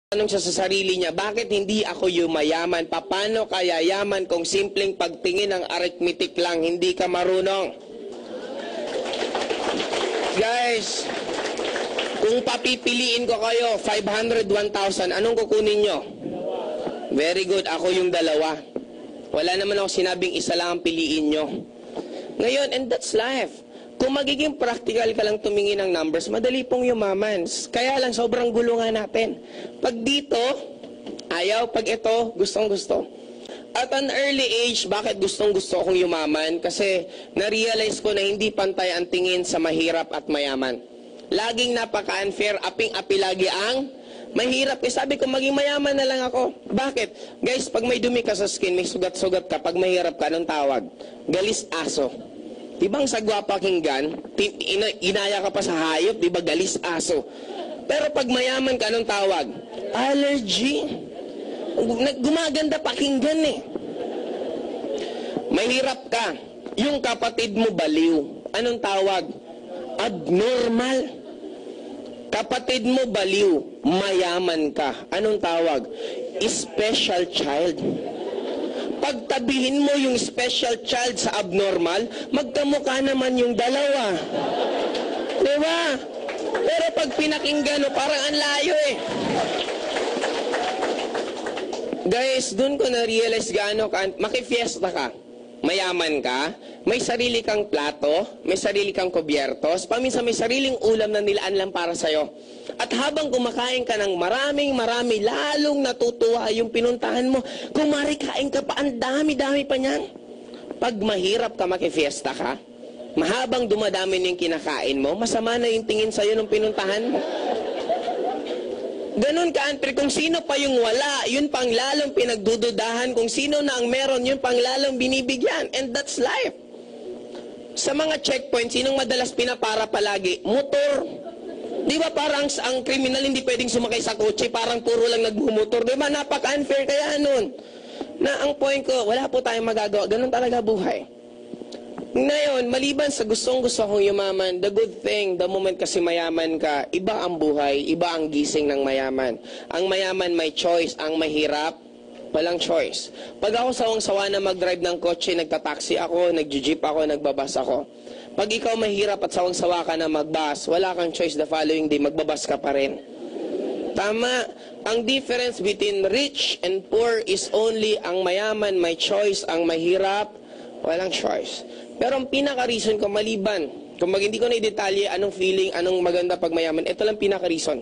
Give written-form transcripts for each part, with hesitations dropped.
Tanong siya sa sarili niya, bakit hindi ako yumayaman? Paano kaya yaman kung simpleng pagtingin ng arithmetic lang, hindi ka marunong? Guys, kung papipiliin ko kayo, 500, 1,000, anong kukunin nyo? Very good, ako yung dalawa. Wala naman ako sinabing isa lang ang piliin nyo. Ngayon, and that's life. Kung magiging practical ka lang tumingin ng numbers, madali pong yumaman. Kaya lang, sobrang gulo nga natin. Pag dito, ayaw. Pag ito, gustong-gusto. At an early age, bakit gustong-gusto akong yumaman? Kasi na-realize ko na hindi pantay ang tingin sa mahirap at mayaman. Laging napaka-unfair, aping-api lagi ang mahirap. Eh, sabi ko, maging mayaman na lang ako. Bakit? Guys, pag may dumi ka sa skin, may sugat-sugat ka, pag mahirap ka, anong tawag? Galis aso. Diba ang sagwa pakinggan, inaya ka pa sa hayop, diba galis aso. Pero pag mayaman ka, anong tawag? Allergy. Gumaganda pakinggan eh. Mahirap ka, yung kapatid mo baliw. Anong tawag? Abnormal. Kapatid mo baliw, mayaman ka. Anong tawag? Special child. Pagtabihin mo yung special child sa abnormal, magkamukha naman yung dalawa. Diba? Pero pag pinakinggan, parang ang layo eh. Guys, dun ko na-realize gaano ka, makifiesta ka, mayaman ka, may sarili kang plato, may sarili kang kubyertos, paminsan may sariling ulam na nilaan lang para sa'yo. At habang kumakain ka ng marami, lalong natutuwa yung pinuntahan mo. Kung marikain ka pa, ang dami-dami pa niyan. Pag mahirap ka, makifiesta ka, mahabang dumadami yung kinakain mo, masama na yung tingin sa'yo ng pinuntahan mo. Ganon ka, Antre, kung sino pa yung wala, yun pang lalong pinagdududahan. Kung sino na ang meron, yun pang lalong binibigyan. And that's life. Sa mga checkpoints, sinong madalas pinapara palagi? Motor. Di ba parang ang kriminal hindi pwedeng sumakay sa kotse, parang puro lang nagmumotor. Di ba napaka-unfair kaya nun? Na ang point ko, wala po tayong magagawa. Ganon talaga buhay. Ngayon, maliban sa gustong-gusto kong yumaman, the good thing, the moment kasi mayaman ka, iba ang buhay, iba ang gising ng mayaman. Ang mayaman may choice, ang mahirap, walang choice. Pag ako sawang-sawa na mag-drive ng kotse, nagtataksi ako, nag-jeep ako, nagbabas ako. Pag ikaw mahirap at sawang-sawa ka na mag-bus, wala kang choice the following day, magbabas ka pa rin. Tama, ang difference between rich and poor is only ang mayaman may choice, ang mahirap, walang choice. Pero ang pinaka-reason ko maliban, kung hindi ko na i-detalye anong feeling, anong maganda pag mayaman, ito lang pinaka-reason.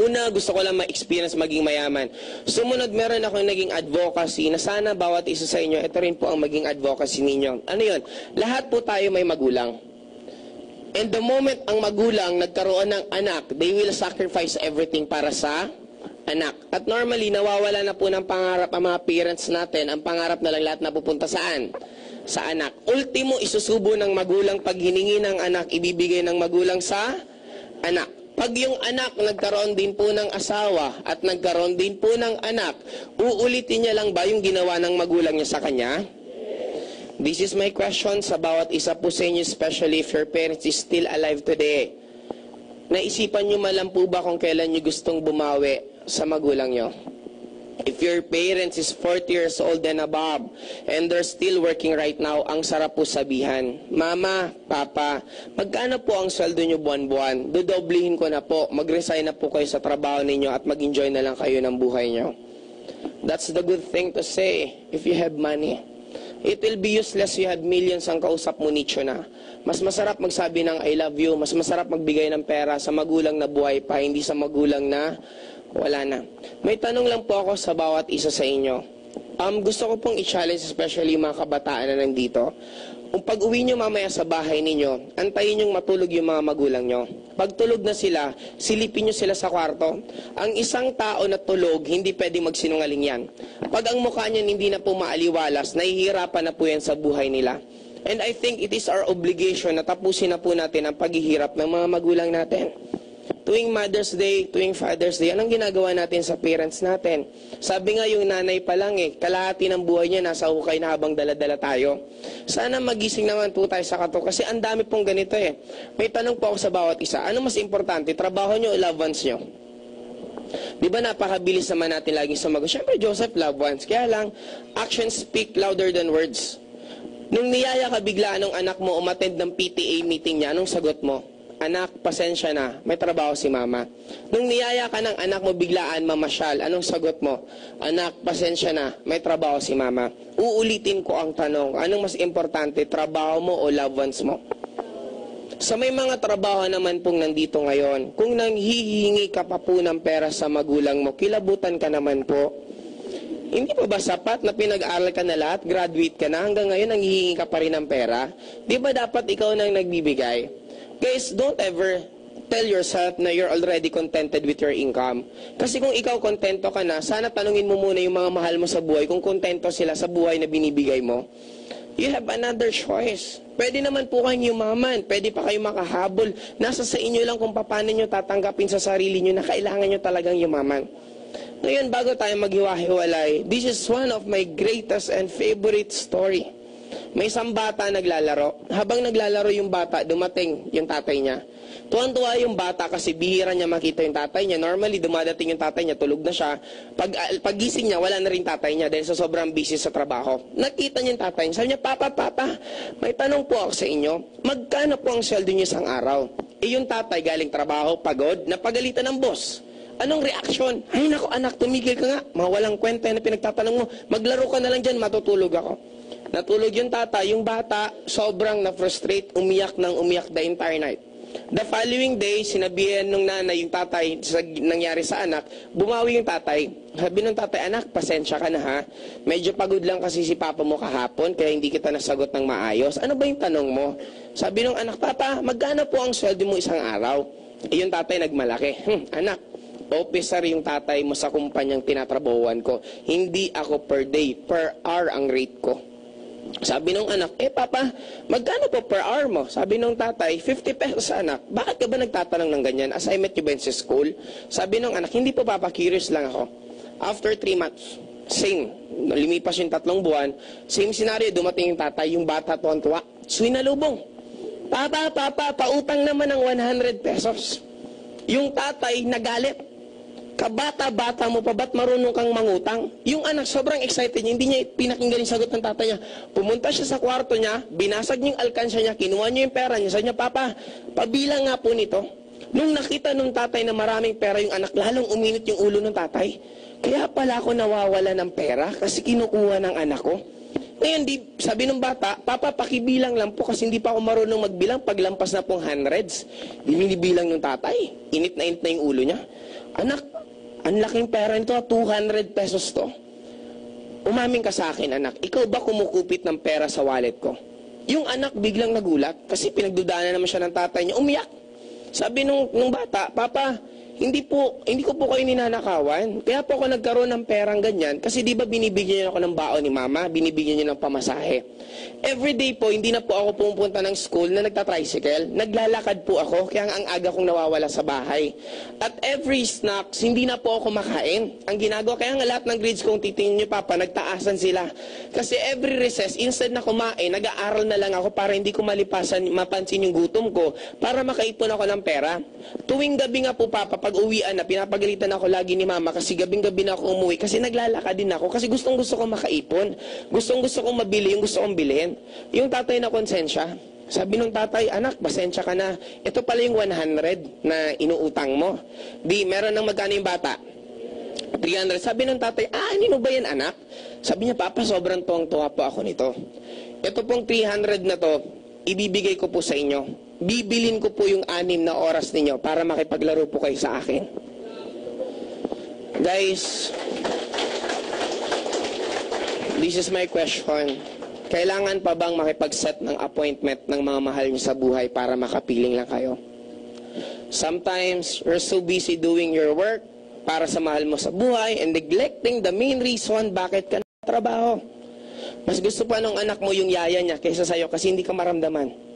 Una, gusto ko lang ma-experience maging mayaman. Sumunod, meron ako naging advocacy na sana bawat isa sa inyo, ito rin po ang maging advocacy ninyo. Ano yun? Lahat po tayo may magulang. And the moment ang magulang nagkaroon ng anak, they will sacrifice everything para sa anak. At normally, nawawala na po ng pangarap ang mga parents natin. Ang pangarap na lang lahat na pupunta saan? Sa anak. Ultimo, isusubo ng magulang pag hiningi ng anak, ibibigay ng magulang sa anak. Pag yung anak nagkaroon din po ng asawa at nagkaroon din po ng anak, uulitin niya lang ba yung ginawa ng magulang niya sa kanya? This is my question sa bawat isa po sa inyo, especially if your parents is still alive today. Naisipan niyo malam po ba kung kailan niyo gustong bumawi sa magulang niyo? If your parents is 40 years old and above, and they're still working right now, ang sarap po sabihan, Mama, Papa, magkano po ang sweldo nyo buwan-buwan? Dodoblihin ko na po, mag-resign na po kayo sa trabaho ninyo at mag-enjoy na lang kayo ng buhay nyo. That's the good thing to say if you have money. It will be useless you have millions ang kausap mo nicho na. Mas masarap magsabi ng I love you, mas masarap magbigay ng pera sa magulang na buhay pa, hindi sa magulang na wala na. May tanong lang po ako sa bawat isa sa inyo. Gusto ko pong i-challenge especially mga kabataan na nandito. Kung pag-uwi nyo mamaya sa bahay ninyo, antayin nyong matulog yung mga magulang nyo. Pag tulog na sila, silipin nyo sila sa kwarto. Ang isang tao na tulog, hindi pwedeng magsinungaling yan. Pag ang mukha niyan hindi na po maaliwalas, nahihirapan na po yan sa buhay nila. And I think it is our obligation na tapusin na po natin ang paghihirap ng mga magulang natin. Tuwing Mother's Day, tuwing Father's Day, anong ginagawa natin sa parents natin? Sabi nga yung nanay pa lang kalahati ng buhay niya nasa hukay na habang dala-dala tayo. Sana magising naman po tayo sa kato kasi ang dami pong ganito May tanong po ako sa bawat isa. Ano mas importante, trabaho nyo o loved ones nyo? Di ba napakabilis naman natin laging sumagot? Siyempre, Joseph, loved ones. Kaya lang, actions speak louder than words. Nung niyaya ka bigla nung anak mo umattend ng PTA meeting niya, anong sagot mo? Anak, pasensya na, may trabaho si mama. Nung niyaya ka ng anak mo biglaan mamasyal, anong sagot mo? Anak, pasensya na, may trabaho si mama. Uulitin ko ang tanong, anong mas importante, trabaho mo o loved ones mo? Sa may mga trabaho naman pong nandito ngayon, kung nanghihingi ka pa po ng pera sa magulang mo, kilabutan ka naman po. Hindi pa ba sapat na pinag-aral ka na lahat, graduate ka na, hanggang ngayon nanghihingi ka pa rin ng pera? Di ba dapat ikaw nang nagbibigay? Guys, don't ever tell yourself na you're already contented with your income. Kasi kung ikaw kontento ka na, sana tanungin mo muna yung mga mahal mo sa buhay kung kontento sila sa buhay na binibigay mo. You have another choice. Pwede naman po kayong yumaman, pwede pa kayo makahabol. Nasa sa inyo lang kung paano nyo tatanggapin sa sarili nyo na kailangan nyo talagang yumaman. Ngayon, bago tayo maghiwa-hiwalay, this is one of my greatest and favorite story. May isang bata naglalaro. Habang naglalaro yung bata, dumating yung tatay niya. Tuwan-tuwa yung bata kasi bihira niya makita yung tatay niya. Normally, dumadating yung tatay niya, tulog na siya. Paggising niya, wala na rin tatay niya dahil sa sobrang busy sa trabaho. Nakita niya yung tatay niya. Sabi niya, Papa, may tanong po ako sa inyo. Magkano po ang sweldo niyo isang araw? Yung tatay galing trabaho, pagod, napagalitan ng boss. Anong reaksyon? Ay nako anak, tumigil ka nga. Mga walang kwenta na pinagtatanong mo. Maglaro ka na lang dyan, matutulog ako. Natulog yung tatay, yung bata, sobrang na-frustrate, umiyak the entire night. The following day, sinabihan nung nanay yung tatay sa nangyari sa anak, bumawi yung tatay. Sabi nung tatay, anak, pasensya ka na ha. Medyo pagod lang kasi si papa mo kahapon, kaya hindi kita nasagot ng maayos. Ano ba yung tanong mo? Sabi nung anak, Papa, magkano po ang sweldo mo isang araw? Yung tatay nagmalaki. Anak, officer yung tatay mo sa kumpanyang tinatrabahuan ko. Hindi ako per day, per hour ang rate ko. Sabi nung anak, Papa, magkano po per hour mo? Sabi nung tatay, 50 pesos anak. Bakit ka ba nagtatanong ng ganyan? Assignment nyo ba yun sa school? Sabi nung anak, hindi po Papa, curious lang ako. After 3 months, same. Lumipas yung 3 buwan, same scenario, dumating yung tatay, yung bata tuwan-tuwa, swinalubong. Papa, pautang naman ng 100 pesos. Yung tatay nagalit. Kabata-bata mo pa, ba't marunong kang mangutang? Yung anak, sobrang excited niya, hindi niya pinakinggan yung sagot ng tatay niya. Pumunta siya sa kwarto niya, binasag niya yung alkansya niya, kinuha niya yung pera niya, sabi niya, Papa, pabilang nga po nito. Nung nakita nung tatay na maraming pera yung anak, lalong uminit yung ulo ng tatay. Kaya pala ako nawawala ng pera kasi kinukuha ng anak ko. Ngayon, sabi ng bata, Papa, pakibilang lang po kasi hindi pa ako marunong magbilang paglampas na pong hundreds. Binibilang ng tatay. Init na yung ulo niya. Anak, ang laking pera nito, 200 pesos to. Umamin ka sa akin, anak, ikaw ba kumukupit ng pera sa wallet ko? Yung anak biglang nagulat kasi pinagdudaanan naman siya ng tatay niya, umiyak. Sabi nung bata, Papa, hindi ko po kayo ninanakawan. Kaya po ako nagkaroon ng perang ganyan. Kasi di ba binibigyan niyo ako ng baon ni mama? Binibigyan niyo ng pamasahe. Everyday po, hindi na po ako pumupunta ng school na nagtatricycle. Naglalakad po ako, kaya ang aga kong nawawala sa bahay. At every snacks, hindi na po ako makain. Ang ginagawa, kaya nga lahat ng grades kong titingin niyo, Papa, nagtaasan sila. Kasi every recess, instead na kumain, nag-aaral na lang ako para hindi ko mapansin yung gutom ko, para makaipon ako ng pera. Tuwing gabi nga po, Papa, pag uwian na, pinapagalitan ako lagi ni mama kasi gabing-gabi na ako umuwi kasi naglalakad din ako kasi gustong-gusto kong makaipon. Gustong-gusto kong mabili yung gusto kong bilhin. Yung tatay na konsensya, sabi nung tatay, anak, pasensya ka na. Ito pala yung 100 na inuutang mo. Di, meron ng magkano yung bata? 300. Sabi nung tatay, anino ba yan anak? Sabi niya, Papa, sobrang tuwang-tuwa po ako nito. Ito pong 300 na to, ibibigay ko po sa inyo. Bibilin ko po yung 6 na oras ninyo para makipaglaro po kayo sa akin. Guys, this is my question. Kailangan pa bang makipag-set ng appointment ng mga mahal niyo sa buhay para makapiling lang kayo? Sometimes, you're so busy doing your work para sa mahal mo sa buhay and neglecting the main reason bakit ka nagtrabaho. Mas gusto pa nung anak mo yung yaya niya kaysa sa'yo kasi hindi ka maramdaman.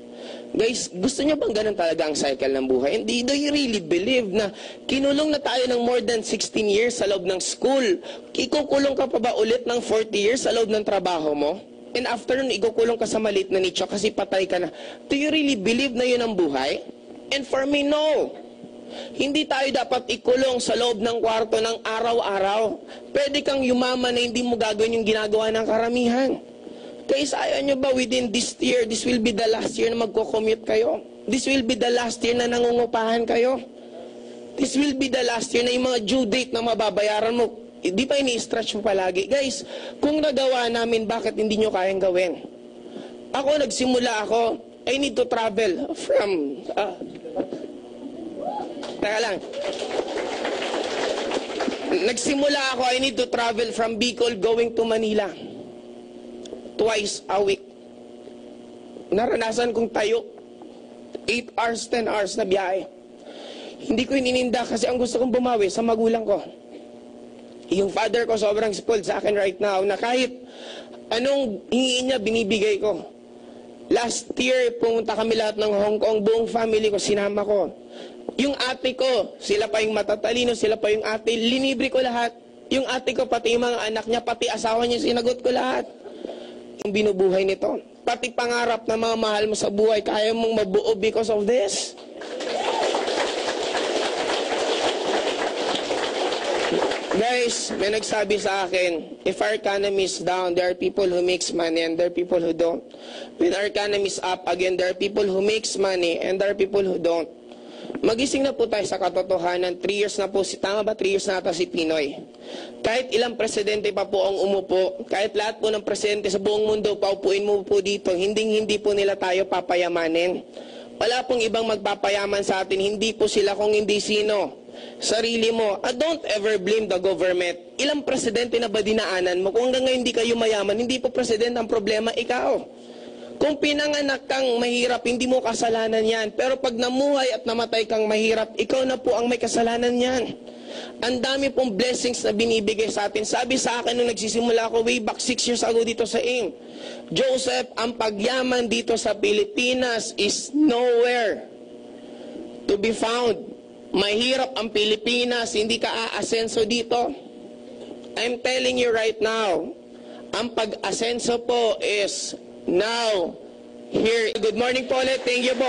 Guys, gusto niyo bang ganun talaga ang cycle ng buhay? And do you really believe na kinulong na tayo ng more than 16 years sa loob ng school? Ikukulong ka pa ba ulit ng 40 years sa loob ng trabaho mo? And after nun, ikukulong ka sa maliit na nicho kasi patay ka na. Do you really believe na yun ang buhay? And for me, no. Hindi tayo dapat ikulong sa loob ng kwarto ng araw-araw. Pwede kang yumaman na hindi mo gagawin yung ginagawa ng karamihan. Kaya ayaw nyo ba within this year, this will be the last year na magko-commute kayo? This will be the last year na nangungupahan kayo? This will be the last year na yung mga due date na mababayaran mo, di pa ini-stretch mo palagi. Guys, kung nagawa namin, bakit hindi nyo kayang gawin? Nagsimula ako, I need to travel from... Teka lang. Nagsimula ako, I need to travel from Bicol going to Manila. Twice a week. Naranasan kong tayo. 8 hours, 10 hours na biyahe. Hindi ko inininda kasi ang gusto kong bumawi sa magulang ko. Yung father ko sobrang spoiled sa akin right now na kahit anong hingiin niya, binibigay ko. Last year, pumunta kami lahat ng Hong Kong, buong family ko, sinama ko. Yung ate ko, sila pa yung matatalino, sila pa yung ate, linibre ko lahat. Yung ate ko, pati yung mga anak niya, pati asawa niya, sinagot ko lahat. Yung binubuhay nito. Pati pangarap na mga mahal mo sa buhay, kaya mong mabuo because of this. Guys, may nagsabi sa akin, if our economy is down, there are people who makes money and there are people who don't. When our economy is up, again, there are people who makes money and there are people who don't. Magising na po tayo sa katotohanan. 3 years na po, tama ba 3 years na ata si Pinoy? Kahit ilang presidente pa po ang umupo, kahit lahat po ng presidente sa buong mundo, paupuin mo po dito, hindi po nila tayo papayamanin. Wala pong ibang magpapayaman sa atin, hindi po sila kung hindi sino. Sarili mo. Don't ever blame the government. Ilang presidente na ba dinaanan mo? Kung hanggang ngayon hindi kayo mayaman, hindi po presidente ang problema, ikaw. Kung pinanganak kang mahirap, hindi mo kasalanan yan. Pero pag namuhay at namatay kang mahirap, ikaw na po ang may kasalanan yan. Ang dami pong blessings na binibigay sa atin. Sabi sa akin nung nagsisimula ako way back 6 years ago dito sa AIM, Joseph, ang pagyaman dito sa Pilipinas is nowhere to be found. Mahirap ang Pilipinas, hindi ka aasenso dito. I'm telling you right now, ang pag-asenso po is now, here. Good morning po ulit, thank you po.